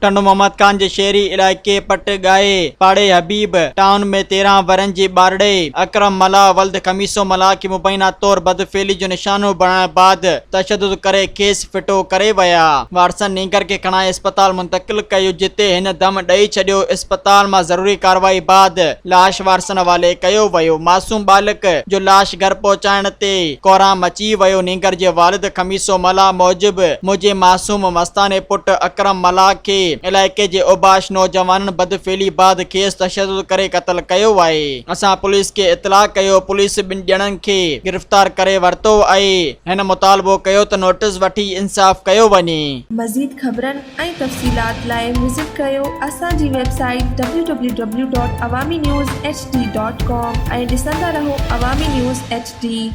टंडो मोहम्मद खान जे शहरी इलाइक़े पट गाए पाड़े हबीब टाउन में 13 वरनि जे ॿारड़े अकरम मला वल्द खमीसो मला खे मुबैना तौर बदफेली जो निशानो बणाइण बाद तशद्दुद करे खेस फिटो करे विया। वारसन नींगर के खणाए अस्पताल मुंतकिल कयो जिते हिन दम ॾेई छॾियो। अस्पताल मां ज़रूरी कार्रवाई बाद लाश वारसन हवाले कयो वियो। मासूम बालक जो लाश घर पहुचाइण ते कोहराम मची वियो। नींगर जे वालिद खमीसो मला मूजिब मुझे मासूम मस्ताने पुट अकरम मला के इलाइक़े जे ओबाश नौजवाननि बदफेली बाद खेस तशद्दुद करे क़त्ल कयो आहे। असां पुलिस के इतला कयो। पुलिस ॿिनि ॼणनि खे गिरफ़्तार करे वरितो आहे। हिन मुतालबो कयो त नोटिस वठी इंसाफ़ कयो वञे। मज़ीद ख़बरनि ऐं तफ़सीलात लाइ विज़िट कयो असांजी वेबसाइट www.awamiNewsHD.com ऐं ॾिसंदा रहो अवामी न्यूज़ HD।